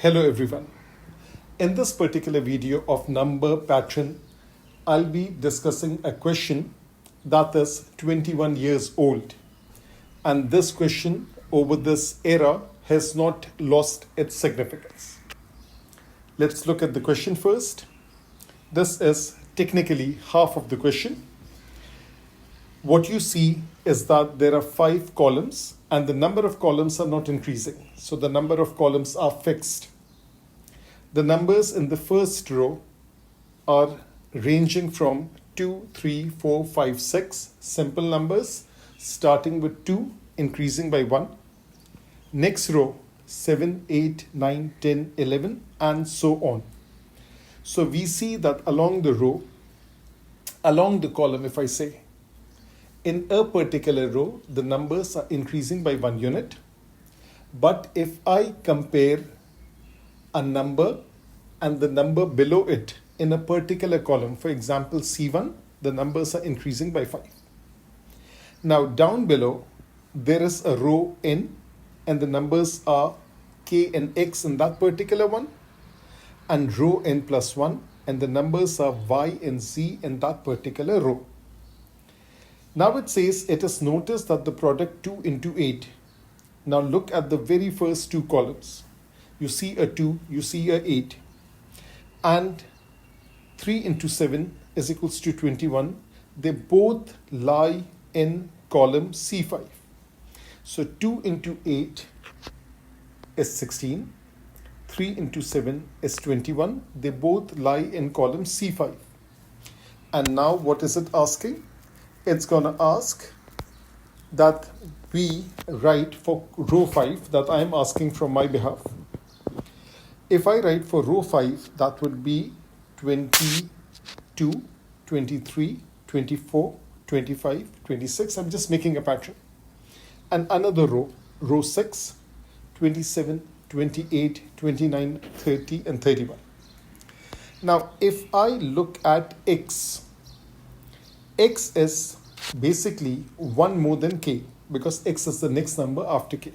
Hello everyone. In this particular video of number pattern, I'll be discussing a question that is 21 years old. And this question over this era has not lost its significance. Let's look at the question first. This is technically half of the question. What you see is that there are 5 columns and the number of columns are not increasing. So the number of columns are fixed. The numbers in the first row are ranging from 2, 3, 4, 5, 6, simple numbers, starting with 2, increasing by 1. Next row, 7, 8, 9, 10, 11, and so on. So we see that along the row, along the column, if I say, in a particular row, the numbers are increasing by 1 unit. But if I compare a number and the number below it in a particular column, for example, C1, the numbers are increasing by 5. Now down below, there is a row N and the numbers are K and X in that particular one, and row N plus 1 and the numbers are Y and Z in that particular row. Now it says it is noticed that the product 2 into 8. Now look at the very first 2 columns. You see a 2, you see a 8. And 3 into 7 is equals to 21. They both lie in column C5. So 2 into 8 is 16. 3 into 7 is 21. They both lie in column C5. And now what is it asking? It's going to ask that we write for row 5 that I am asking from my behalf. If I write for row 5, that would be 22, 23, 24, 25, 26. I'm just making a pattern. And another row, row 6, 27, 28, 29, 30, and 31. Now, if I look at X is basically 1 more than K because X is the next number after K.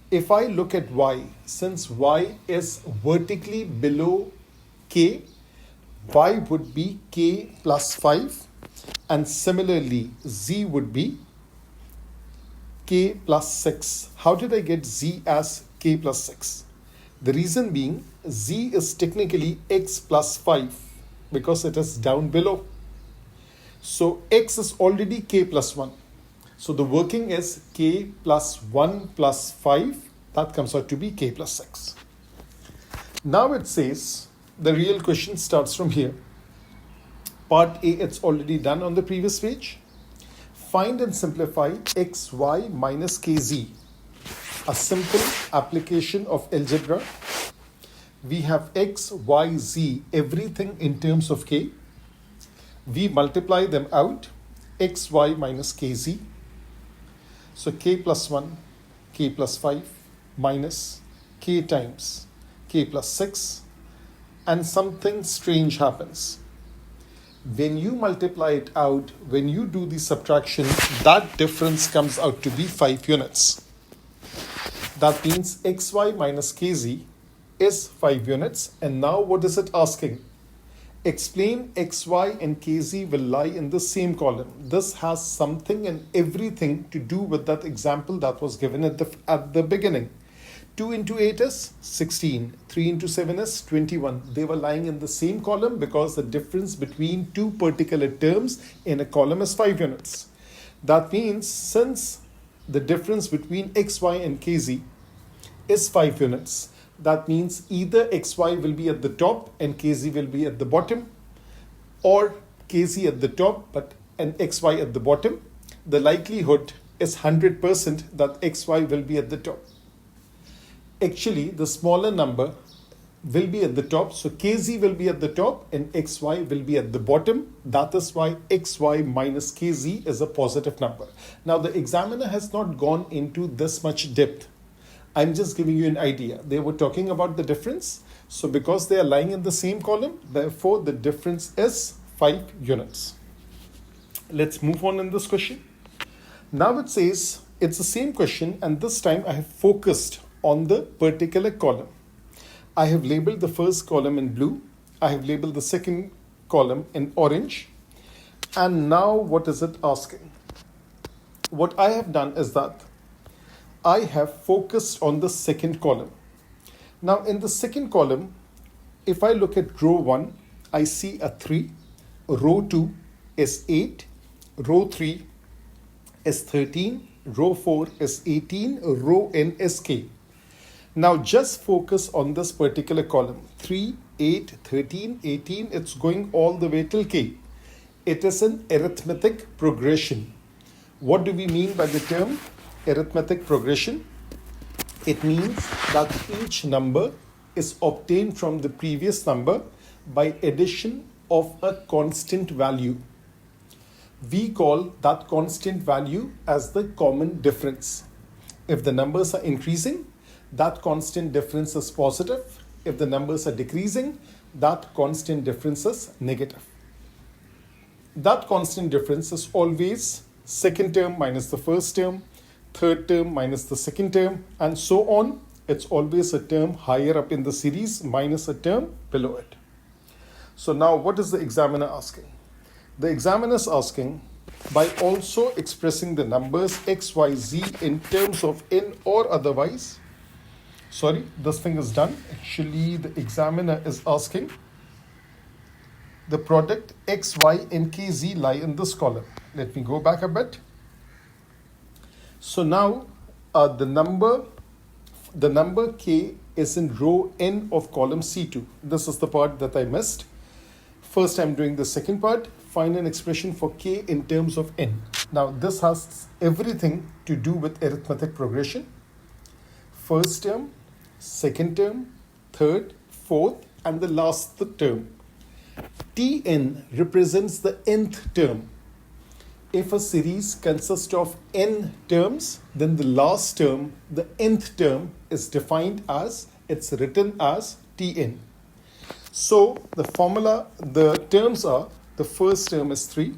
If I look at Y, since Y is vertically below K, Y would be K plus 5, and similarly Z would be K plus 6. How did I get Z as K plus 6? The reason being Z is technically X plus 5 because it is down below. So X is already K plus 1. So the working is K plus 1 plus 5. That comes out to be K plus 6. Now it says the real question starts from here. Part A, it's already done on the previous page. Find and simplify xy minus kz. A simple application of algebra. We have x, y, z, everything in terms of k. We multiply them out, xy minus kz. So k plus 1, k plus 5 minus k times k plus 6, and something strange happens. When you multiply it out, when you do the subtraction, that difference comes out to be 5 units. That means xy minus kz is 5 units. And now what is it asking? Explain xy and kz will lie in the same column. This has something and everything to do with that example that was given at the beginning. 2 into 8 is 16. 3 into 7 is 21. They were lying in the same column because the difference between 2 particular terms in a column is 5 units. That means since the difference between xy and kz is 5 units, that means either xy will be at the top and kz will be at the bottom, or kz at the top and xy at the bottom. The likelihood is 100% that xy will be at the top. Actually, the smaller number will be at the top, so kz will be at the top and xy will be at the bottom. That is why xy minus kz is a positive number. Now, the examiner has not gone into this much depth. I'm just giving you an idea. They were talking about the difference. So because they are lying in the same column, therefore the difference is 5 units. Let's move on in this question. Now it says it's the same question, and this time I have focused on the particular column. I have labeled the first column in blue. I have labeled the second column in orange. And now what is it asking? What I have done is that I have focused on the second column. Now in the second column, if I look at row 1, I see a 3, row 2 is 8, row 3 is 13, row 4 is 18, row n is k. Now just focus on this particular column, 3, 8, 13, 18, it's going all the way till k. It is an arithmetic progression. What do we mean by the term arithmetic progression? It means that each number is obtained from the previous number by addition of a constant value. We call that constant value as the common difference. If the numbers are increasing, that constant difference is positive. If the numbers are decreasing, that constant difference is negative. That constant difference is always second term minus the first term, third term minus the second term, and so on. It's always a term higher up in the series minus a term below it. So now what is the examiner asking? The examiner is asking, by also expressing the numbers x, y, z in terms of n or otherwise. Sorry, this thing is done. Actually, the examiner is asking the product x, y, and k, z lie in this column. Let me go back a bit. So now the number k is in row n of column C2. This is the part that I missed. First, I'm doing the second part. Find an expression for k in terms of n. Now, this has everything to do with arithmetic progression. First term, second term, third, fourth, and the last term. Tn represents the nth term. If a series consists of n terms, then the last term, the nth term, is defined as, it's written as Tn. So the formula, the terms are, the first term is 3,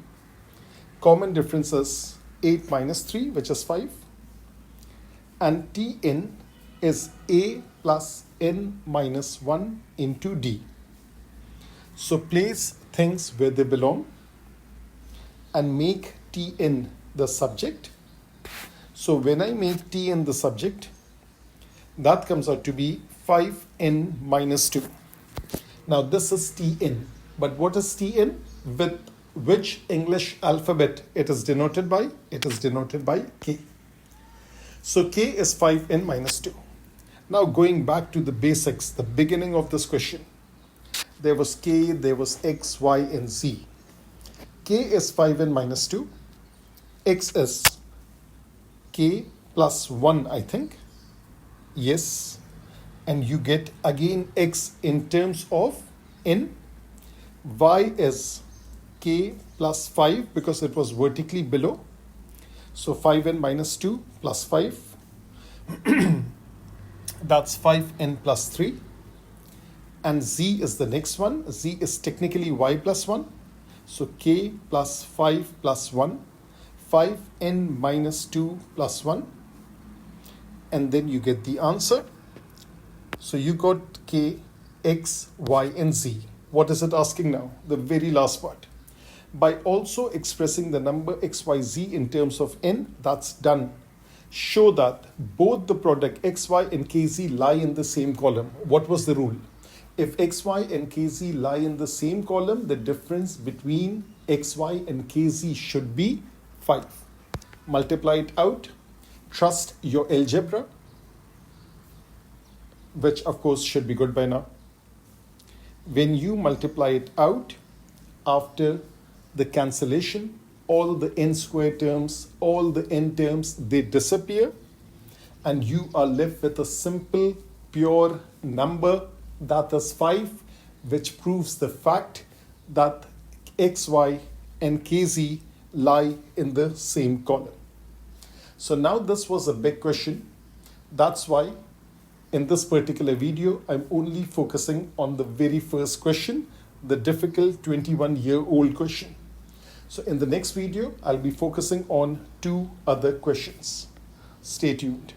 common difference is 8 minus 3, which is 5, and Tn is a plus n minus 1 into d. So place things where they belong and make Tn the subject. So when I make Tn the subject, that comes out to be 5n minus 2. Now this is Tn, but what is Tn? With which English alphabet it is denoted by? It is denoted by k. So k is 5n minus 2. Now going back to the basics, the beginning of this question. There was k, there was x, y, and z. K is 5n minus 2. X is k plus 1, I think. Yes. And you get again x in terms of n. Y is k plus 5 because it was vertically below. So 5n minus 2 plus 5. That's 5n plus 3. And z is the next one. Z is technically y plus 1. So k plus 5 plus 1. 5n minus 2 plus 1. And then you get the answer. So you got k, x, y, and z. What is it asking now? The very last part. By also expressing the number x, y, z in terms of n, that's done. Show that both the product x, y, and kz lie in the same column. What was the rule? If x, y, and kz lie in the same column, the difference between x, y, and kz should be 5. Multiply it out. Trust your algebra, which of course should be good by now. When you multiply it out, after the cancellation, all the n square terms, all the n terms, they disappear, and you are left with a simple, pure number that is 5, which proves the fact that x, y, and kz lie in the same column. So now this was a big question. That's why in this particular video, I'm only focusing on the very first question, the difficult 21-year-old question. So in the next video, I'll be focusing on 2 other questions. Stay tuned.